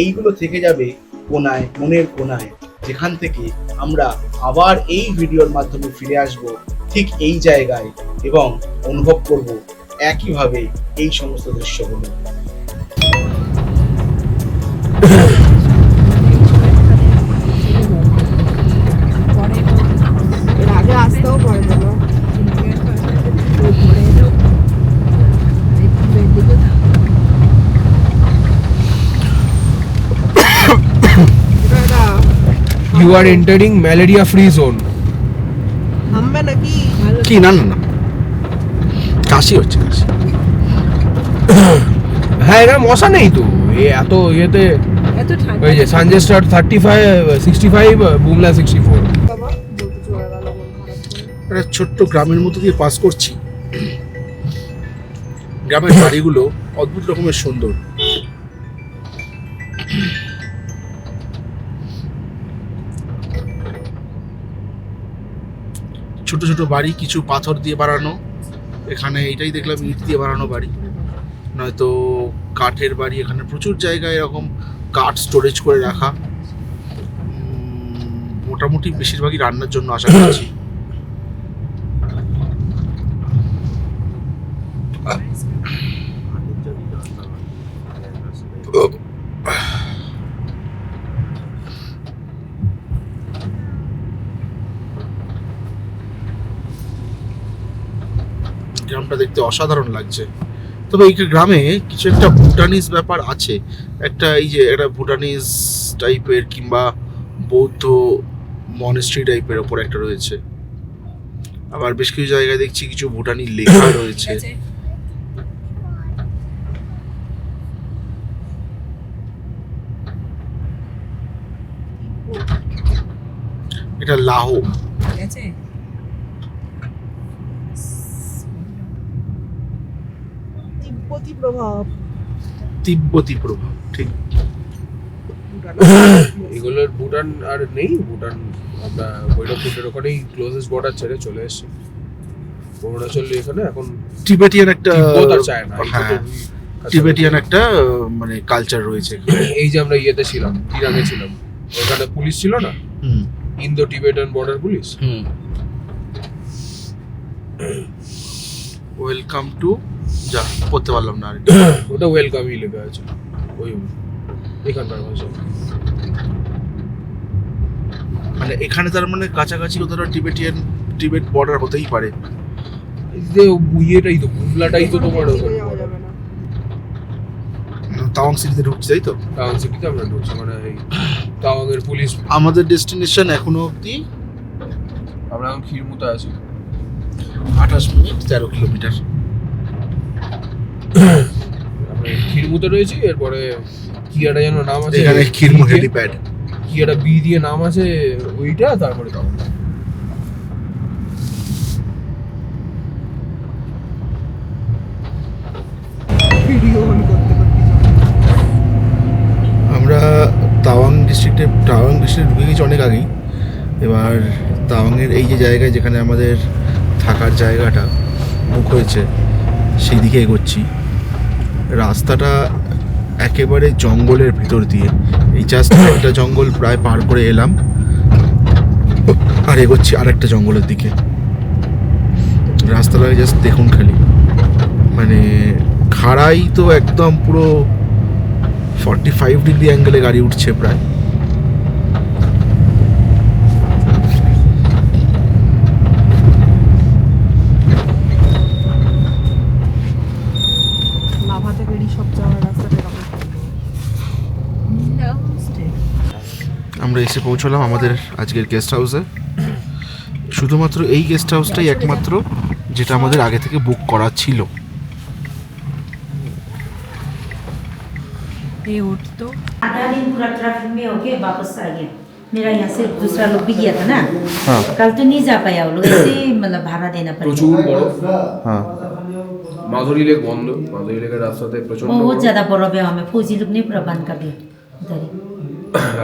এইগুলো থেকে যাবে কোনায়, মনের কোনায়, যেখান থেকে আমরা আবার এই ভিডিওর মাধ্যমে ফিরে আসবো ঠিক এই জায়গায় এবং অনুভব করব একইভাবে এই সমস্ত দৃশ্যগুলো। এর আগে আসতেও পারবে না। You are entering malaria free zone. থামবে নাকি? কি না না না, কাশি হচ্ছে, কাশি। হ্যাঁ এখানে মশা নেই তো, এত ইয়েতে এত ঠান্ডা ওই যে সঞ্জয় স্টার 65 বুমলা 64। বাবা বলতে চলে গেল মন খারাপ করে। একটা ছোট্ট গ্রামের মধ্যে দিয়ে পাস করছি। গ্রামের বাড়িগুলো অদ্ভুত রকমের সুন্দর। ছোট ছোট বাড়ি, কিছু পাথর দিয়ে বানানো। এখানে এটাই দেখলাম ইট দিয়ে বানানো বাড়ি, নয়তো কাঠের বাড়ি। এখানে প্রচুর জায়গায় এরকম কাঠ স্টোরেজ করে রাখা। মোটামুটি বেশিরভাগই রান্নার জন্য আশা করছি। গ্রামটা দেখতে অসাধারণ লাগছে। তবে এই গ্রামে কিছু একটা ভুটানিজ ব্যাপার আছে। একটা এই যে একটা ভুটানিজ টাইপের কিংবা বৌদ্ধ মনেস্ট্রি টাইপের ওপর একটা রয়েছে। আবার বেশ কিছু জায়গায় দেখছি কিছু ভুটানি লেখা রয়েছে। এটা লাহো। ঠিক আছে। তিব্বতী প্রভাব। তিব্বতী প্রভাব, ঠিক। এগুলোর ভুটান আর নেই। ভুটান আমরা ভৈরবকুণ্ডের ওখানেই ক্লোজেস্ট বর্ডার ছেড়ে চলে এসেছি। অরুণাচল এখানে এখন টিবেটিয়ান একটা, তিব্বত আর চায়না, হ্যাঁ, টিবেটিয়ান একটা মানে কালচার রয়েছে। এই যে আমরা ইয়েতে ছিলাম, ইরানে ছিলাম, ওখানে পুলিশ ছিল না, হুম ইন্দো টিবেটান বর্ডার পুলিশ। হুম। ওয়েলকাম টু, যা পড়তে পারলাম না আর। ওটা ওয়েলকামই লেখা আছে ওই এখানকার ভাষা। মানে এখানে তার মানে কাছাকাছি কোথাও টিবেট বর্ডার হতেই পারে। এই যে ইয়েটাই তো বুমলাটাই তো তোমার ওখানে যাওয়া যাবে না। তাওয়াং সিটিতে ঢুকছে, তাই তো? টাউন সিটিতে আমরা ঢুকছি, মানে এই তাওয়াংয়ের পুলিশ। আমাদের ডেস্টিনেশন এখনো অবধি আমরা এখন খিরমুতে আছি। 28 মিনিট 13 কিলোমিটার। আমরা খিরমুতে রয়েছি। এরপরে কি একটা যেন নাম আছে এখানে খিরমু হেলিপ্যাড। কি একটা বি দিয়ে নাম আছে ওইটা, তারপরে তাও ভিডিও অন করতে করতে যাও। আমরা তাওয়াং ডিস্ট্রিক্টে ঢুকে গেছি অনেক আগেই। এবার তাওয়াংয়ের এই যে জায়গায় যেখানে আমাদের থাকার জায়গাটা বুক হয়েছে সেই দিকে এগোচ্ছি। রাস্তাটা একেবারে জঙ্গলের ভিতর দিয়ে, এই জাস্ট একটা জঙ্গল প্রায় পার করে এলাম আর এগোচ্ছি আরেকটা জঙ্গলের দিকে। রাস্তাটা জাস্ট দেখুন খালি, মানে খাড়াই তো একদম পুরো 45 ডিগ্রি অ্যাঙ্গেলে গাড়ি উঠছে প্রায়। লাভা থেকে ঋষভ যাওয়ার রাস্তাটা কেমন? আমরা এসে পৌঁছলাম আমাদের আজকের গেস্ট হাউসে। শুধুমাত্র এই গেস্ট হাউসটাই একমাত্র যেটা আমাদের আগে থেকে বুক করা ছিল। ये उठ तो आधा दिन पूरा ट्रैफिक में होके वापस आ गया। मेरा यहाँ से दूसरा लोग भी गया था ना, हाँ। कल तो नहीं जा पाया वो लोग, ऐसे ही मतलब भाड़ा देना पड़ेगा। প্রচুর বরফ। হ্যাঁ, মাধুরী লেক বন্ধ। মাধুরী লেকের রাস্তাতে প্রচন্ড बहुत বরফ। ज्यादा बर्फ है, हमें फौजी लोग ने पूरा बंद कर दिया उधर ही।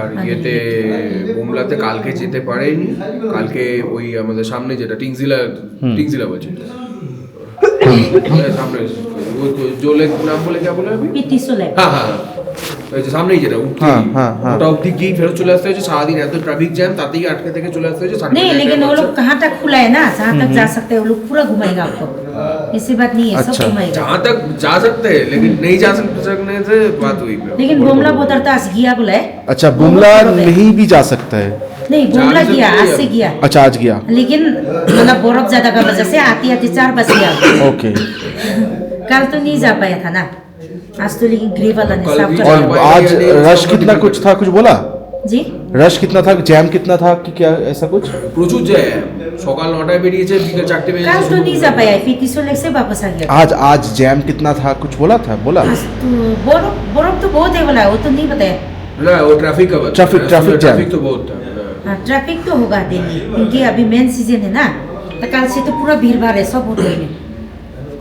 আর ইয়েতে বুমলাতে কালকে যেতে পারেনি। কালকে ওই আমাদের সামনে যেটা টিংজিলা বলছি, সামনে जो लेक नाम बोले क्या बोले अभी? पिटीसो लेक। हाँ हाँ, ওই যে সামনেই যেটা উঠে হ্যাঁ, হ্যাঁ, হ্যাঁ। ওটা অবধি গিয়ে ফেরত চলে আসতে হয়েছে, সারাদিন এত ট্রাফিক জ্যাম, তাতেই আটকে থেকে चले আসতে হয়েছে। नहीं लेकिन वो लोग कहाँ तक खुला है ना, जहाँ तक जा सकते हैं वो लोग पूरा घुमाएगा आपको, ऐसी बात नहीं है, सब अच्छा। घुमाएगा। जहाँ तक जा सकते हैं लेकिन नहीं जा सकने से बात हुई पे। लेकिन बुमला बोतरतास गया बोला है, अच्छा बुमला नहीं भी जा सकता है। नहीं बुमला जा भी गया, सकते आज हैं। से गया, अच्छा आज गया, लेकिन मतलब बर्फ ज्यादा का वजह से आती आती 4 बज गया। ओके। कल तो नहीं जा पाया था ना, आज तो लेकिन ग्रे वाला ने कल साफ भी कर और दिया। आज रश कितना कुछ था, कुछ बोला? जी रश कितना था, जैम कितना था कि क्या ऐसा कुछ? প্রচুর জ্যাম, সকাল 9টায় বেরিয়েছে, বিকেল 4টে বেজে कल तो नहीं जा पाया, फिर 300 लेक से वापस आ गया। आज जैम कितना था, कुछ बोला था? बोला आज तो बर्फ तो बहुत है बोला, वो तो नहीं बताया। না ও ট্রাফিক का ट्रैफिक jam। ट्रैफिक तो बहुत था। हाँ ट्रैफिक तो होगा दिल्ली, क्योंकि अभी मेन सीजन है ना, तो कल से तो पूरा भीड़ भाड़ है सब होटल में,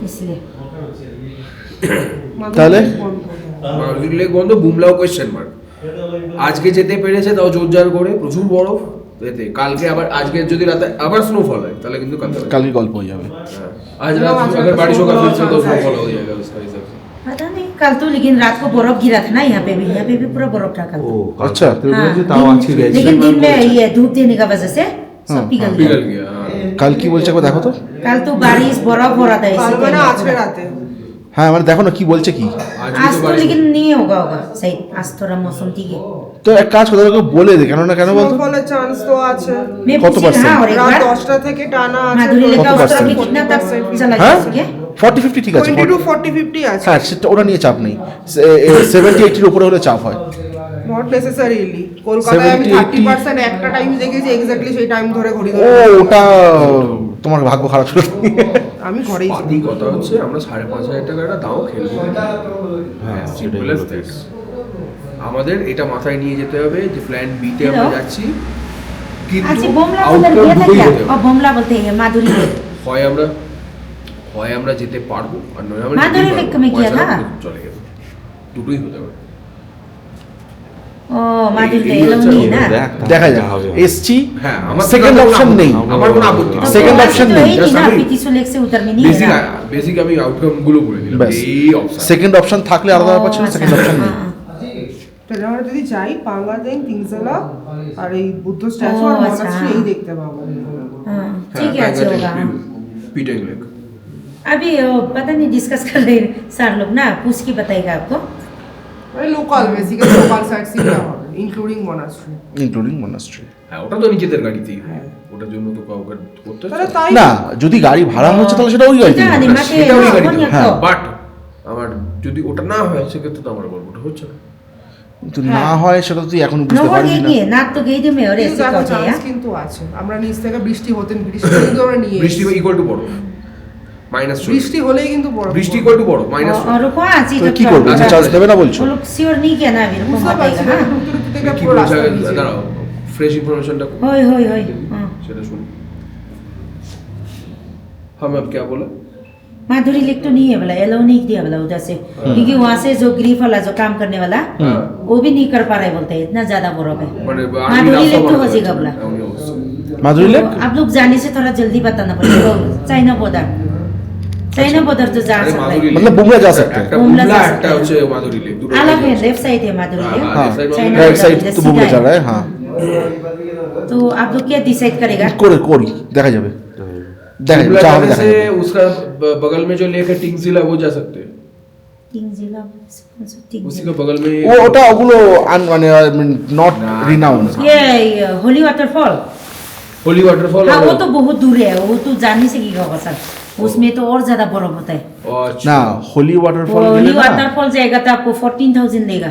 इसलिए। তাহলে মারুতি লেক বন্ধ, বুমলাও কোয়েশ্চেন মার্ক। আজকে যেতে পেরেছে তাও জোরজার করে, প্রচুর বরফ যেতে, কালকে আবার আজকে যদি রাতে আবার স্নোফল হয় তাহলে কিন্তু কালকে হবে। कल की गल्प हो जाए। आज रात में अगर बारिश होगा फिर से तो स्नोफॉल हो जाएगा उसका हिसाब से। पता नहीं, कल तो लेकिन रात को बर्फ गिरा था ना, यहाँ पे भी पूरा बर्फ था कल तो। अच्छा हाँ, लेकिन दिन में ये धूप देने का वजह से सब पिघल पिघल गया। गया हाँ। कल की बोलছে একবার দেখো তো। कल तो बारिश बर्फ हो रहा था इसी পারবে না टाइम আজকে पे। রাতে। হ্যাঁ মানে দেখো না কি বলছে কি। आज तो लेकिन नहीं होगा सही, आज थोड़ा मौसम ठीक है। তো এক কাজ করতে হবে, বলে দে কেন না কেন বলতো। স্নোফলের চান্স তো আছে। मैं কত पूछी percent? हाँ, और एक রাত बार 10টা থেকে টানা আছে। माधुरी लेक का कत उस तरफ percent? कितना तक चला হ্যাঁ गया, ठीक है? 40-50 ঠিক আছে। 20 to 40-50 আছে। হ্যাঁ সেটা ওরা নিয়ে চাপ নেই, 70-80 উপরে হলে চাপ হয়। Not necessarily. কলকাতায় আমি 70, 80 30% একটা টাইম দেখেছি, এক্স্যাক্টলি সেই টাইম ধরে ঘড়ি ও ধরে। ওটা তোমার ভাগ্য খারাপ ছিল। আমি ঘরেই ছিলাম। বাকি কথা হচ্ছে আমরা 5,500 টাকাটা দাও খেলবো। হ্যাঁ simple as that। আমাদের এটা মাথায় নিয়ে যেতে হবে যে প্ল্যান বি তে আমরা Hello? যাচ্ছি, अच्छा কিন্তু बोमला उधर আউটকাম गया था দুটোই क्या? হতে হবে। और बोमला बोलते हैं माधुरी लेक। হয় আমরা যেতে পারবো আর নয় আমরা মাধুরী যেতেই লেক পারবো। में किया পয়সা था? চলে গেছে, দুটোই হতে হবে। ओ माधुरी এই लेक হচ্ছে नहीं ना। দেখা যাক এসছি। হ্যাঁ আমার সেকেন্ড অপশন নেই। আমার কোনো আপত্তি तो নেই। Second बोमला option तो नहीं, है ही just ना, আমি- फिर 300 लेक से उधर में नहीं है বেসিক ना। বেসিক আমি আউটকাম গুলো বলে দিলাম, ব্যাস। এই অপশন। সেকেন্ড অপশন থাকলে আলাদা ব্যাপার ছিল, ও, সেকেন্ড আচ্ছা, অপশন নেই। हाँ, তাহলে আমরা যদি যাই পাঙ্গাদেং, তিনতলা আর এই বুদ্ধ স্ট্যাচু ও, আর আচ্ছা। মনাস্ট্রি এই দেখতে পাবো। हाँ, ठीक है अच्छा होगा। हाँ। পিটাইং লেক। अभी वो पता नहीं डिस्कस कर रहे हैं सर लोग ना, पूछ के बताएगा आपको। মানে local basically local sightseeing হবে ইনক্লুডিং মনাস্ট্রি। Including monastery. হ্যাঁ ওটা তো নিজেদের গাড়িতেই হয়, ওটার জন্য তো কাউকে করতে তাহলে হচ্ছে। তাই না যদি গাড়ি ভাড়া হচ্ছে তাহলে সেটা ওই গাড়িতে। এটা মাঠে সেটা ওই গাড়িতে, এখন হ্যাঁ। একটা- বাট আমার যদি ওটা না হয় সেক্ষেত্রে তো আমার গল্পটা হচ্ছে না। কিন্তু না হয় সেটা তুই এখন বুঝতে नोवर পারবি না। गई ना तो गई थी मैं और কিন্তু ऐसे দেখো कहते চান্স हैं। কিন্তু আছে। আমরা নিচ থেকে বৃষ্টি হতেন, বৃষ্টি কিন্তু আমরা নিয়ে বৃষ্টি এসেছি। ইকুয়াল টু বড় মাইনাস বৃষ্টি হলেই কিন্তু বড় বৃষ্টি ইকুয়াল টু বড় মাইনাস। और रुको आज ही তো কি করবে, अच्छा, চার্জ দেবে না বলছো? वो लोग श्योर नहीं किया ना अभी, रुको বুঝতে मत পারছি आएगा না, हाँ। ঢুকতে ঢুকতে থেকে কি পুরো বলছে রাস্তা ভিজে। দাঁড়াও, ফ্রেশ ইনফরমেশনটা होय होय होय हाँ। সেটা শুনি। हम अब क्या बोला? माधुरी लेक तो नहीं है बोला, एलाउ नहीं दिया बोला उधर से, क्योंकि वहाँ से जो ग्रीफ वाला जो काम करने वाला वो भी नहीं कर पा रहे बोलते हैं, इतना ज्यादा बर्फ है। মানে माधुरी लेक तो हो जाएगा बोला। মাধুরী লেক तो आप लोग जाने से थोड़ा जल्दी बताना पड़ेगा, चाइना बॉर्डर, चाइना बॉर्डर तो जा सकता है। मतलब बुमला जा सकते हैं। একটা বুমলা বুমলা যা একটা सकते হচ্ছে মাধুরী লেক, দুটো अलग है, लेफ्ट साइड है माधुरी हाँ, लेक, हाँ, left side China right border side इधर तो सीधा बुमला जा है। रहा है। हाँ तो आप लोग क्या डिसाइड करेगा? করি দেখা যাবে। দেখা बुमला যা হবে जाने দেখা से যাবে। उसका बगल में जो लेक है टिंगजिला वो जा सकते हैं, तीन जिला तीन उसी जिला। के बगल में ও ওটা ওগুলো মানে নট রিনাউন্ড। ये होली वाटरफॉल, होली वाटरफॉल हाँ वो तो बहुत दूर है, वो तो जा नहीं सकेगा होगा सर, उसमें तो और ज्यादा बर्फ होता है। না হোলি ওয়াটারফল वो होली গেলে না। वाटरफॉल जाएगा तो आपको 14,000 लेगा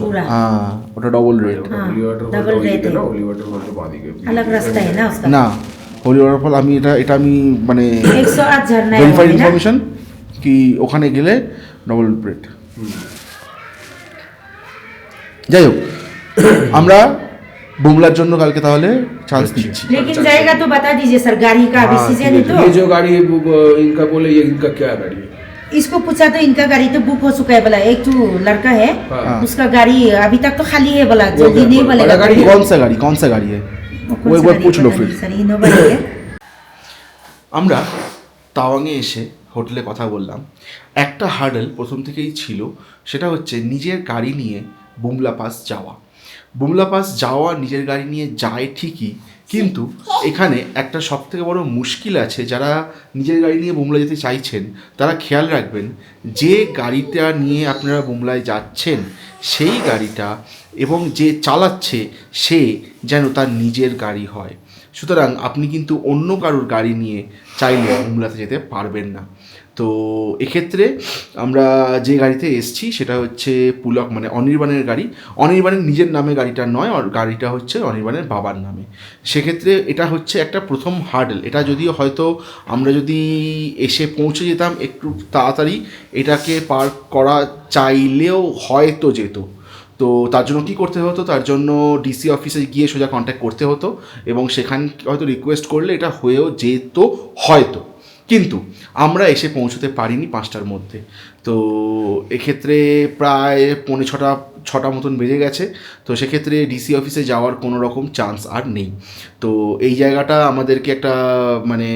पूरा। হ্যাঁ ওটা ডবল রেট। हाँ, होली वाटरफॉल डबल रेट है, होली वाटरफॉल तो बाद ही गए अलग रास्ता है ना उसका। না হোলি ওয়াটারফল আমি এটা আমি মানে 108 झरना है ভেরিফাইড वहाँ पे ना। ইনফরমেশন কি ওখানে গেলে ডবল রেট। যাই হোক আমরা বুমলার জন্য কালকে তাহলে চান্স দিচ্ছি। लेकिन जाएगा तो बता दीजिए सर, गाड़ी का अभी सीजन है ये तो। जो गाड़ी है इनका बोले ये इनका क्या गाड़ी है? इसको पूछा तो इनका गाड़ी तो बुक हो चुका है बोला, एक तो लड़का है हाँ। उसका गाड़ी अभी तक तो खाली है बोला, वो जल्दी क्या, नहीं बड़ा बोलेगा। गाड़ी है? कौन सा गाड़ी है वो वो एक बार पूछ लो फिर। सर इनोवा है। আমরা তাওয়াংয়ে এসে হোটেলে কথা বললাম, একটা হার্ডেল প্রথম থেকেই ছিল, সেটা হচ্ছে নিজের গাড়ি নিয়ে বুমলা পাস যাওয়া। বুমলা পাস যাওয়া নিজের গাড়ি নিয়ে যায় ঠিকই, কিন্তু এখানে একটা সবথেকে বড় মুশকিল আছে। যারা নিজের গাড়ি নিয়ে বুমলা যেতে চাইছেন তারা খেয়াল রাখবেন, যে গাড়িটা নিয়ে আপনারা বুমলায় যাচ্ছেন সেই গাড়িটা এবং যে চালাচ্ছে সে যেন তার নিজের গাড়ি হয়। সুতরাং আপনি কিন্তু অন্য কারোর গাড়ি নিয়ে চাইলে বুমলাতে যেতে পারবেন না। তো এক্ষেত্রে আমরা যে গাড়িতে এসছি সেটা হচ্ছে পুলক, মানে অনির্বাণের গাড়ি। অনির্বাণের নিজের নামে গাড়িটা নয়, গাড়িটা হচ্ছে অনির্বাণের বাবার নামে। সেক্ষেত্রে এটা হচ্ছে একটা প্রথম হার্ডেল। এটা যদিও হয়তো আমরা যদি এসে পৌঁছে যেতাম একটু তাড়াতাড়ি, এটাকে পার করা চাইলেও হয়তো যেত। তো তার জন্য কী করতে হতো, তার জন্য ডিসি অফিসে গিয়ে সোজা কন্ট্যাক্ট করতে হতো এবং সেখানে হয়তো রিকোয়েস্ট করলে এটা হয়েও যেত হয়তো, কিন্তু আমরা এসে পৌঁছতে পারিনি 5টার মধ্যে। তো এক্ষেত্রে প্রায় 6:45 মতন বেজে গেছে। তো সেক্ষেত্রে ডিসি অফিসে যাওয়ার কোনো রকম চান্স আর নেই। তো এই জায়গাটা আমাদেরকে একটা মানে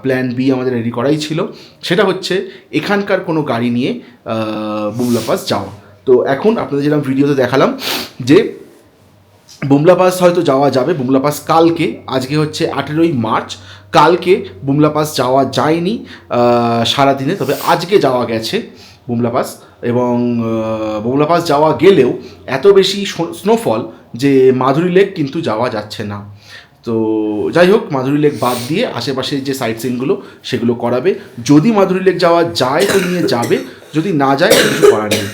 প্ল্যান বি আমাদের রেডি করাই ছিল, সেটা হচ্ছে এখানকার কোনো গাড়ি নিয়ে বুমলা পাস যাওয়া। তো এখন আপনাদের যেরকম ভিডিওতে দেখালাম যে বুমলা পাস হয়তো যাওয়া যাবে। বুমলা পাস কালকে, আজকে হচ্ছে 18ই মার্চ, কালকে বুমলা পাস যাওয়া যায়নি সারাদিনে, তবে আজকে যাওয়া গেছে বুমলা পাস। এবং বুমলা পাস যাওয়া গেলেও এত বেশি স্নোফল যে মাধুরী লেক কিন্তু যাওয়া যাচ্ছে না। তো যাই হোক, মাধুরী লেক বাদ দিয়ে আশেপাশে যে সাইট সিনগুলো সেগুলো করাবে। যদি মাধুরী লেক যাওয়া যায় তো নিয়ে যাবে, যদি না যায় কিছু করার নেই।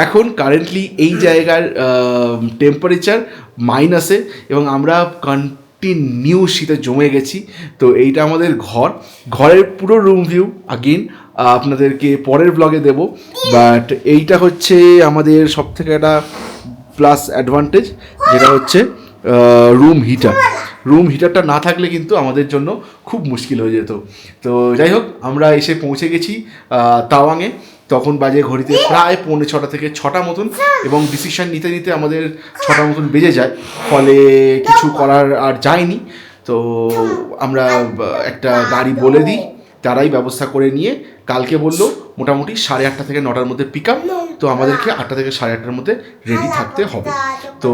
এখন কারেন্টলি এই জায়গার টেম্পারেচার মাইনাসে এবং আমরা কন্টিনিউ শীতে জমে গেছি। তো এইটা আমাদের ঘরের পুরো রুম ভিউ আগেন আপনাদেরকে পরের ব্লগে দেব। বাট এইটা হচ্ছে আমাদের সবথেকে একটা প্লাস অ্যাডভান্টেজ, যেটা হচ্ছে রুম হিটারটা না থাকলে কিন্তু আমাদের জন্য খুব মুশকিল হয়ে যেত। তো যাই হোক, আমরা এসে পৌঁছে গেছি তাওয়াংয়ে। তখন বাজে ঘড়িতে প্রায় 6:45 থেকে 6টা মতন, এবং ডিসিশন নিতে নিতে আমাদের 6টা মতন বেজে যায়, ফলে কিছু করার আর যায়নি। তো আমরা একটা গাড়ি বলে দিই, তারাই ব্যবস্থা করে নিয়ে কালকে বললো মোটামুটি 8:30 থেকে 9টার মধ্যে পিক আপ। তো আমাদেরকে 8টা থেকে 8:30টার মধ্যে রেডি থাকতে হবে। তো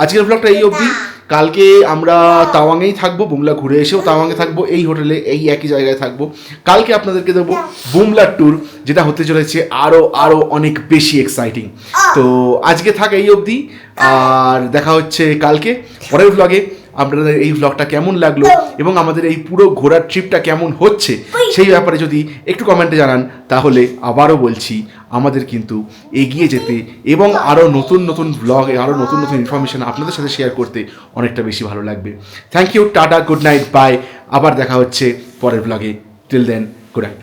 আজকের ব্লগটা এই অবধি। কালকে আমরা তাওয়াংয়েই থাকবো, বুমলা ঘুরে এসেও তাওয়াংয়ে থাকবো, এই হোটেলে এই একই জায়গায় থাকবো। কালকে আপনাদেরকে দেবো বুমলার ট্যুর, যেটা হতে চলেছে আরও অনেক বেশি এক্সাইটিং। তো আজকে থাক এই অবধি, আর দেখা হচ্ছে কালকে পরের ব্লগে। আপনাদের এই ব্লগটা কেমন লাগলো এবং আমাদের এই পুরো ঘোরার ট্রিপটা কেমন হচ্ছে সেই ব্যাপারে যদি একটু কমেন্টে জানান, তাহলে আবারও বলছি আমাদের কিন্তু এগিয়ে যেতে এবং আরও নতুন নতুন ব্লগে আরও নতুন নতুন ইনফরমেশান আপনাদের সাথে শেয়ার করতে অনেকটা বেশি ভালো লাগবে। Thank you, tata, good night, bye. আবার দেখা হচ্ছে পরের blog. Till then, good night.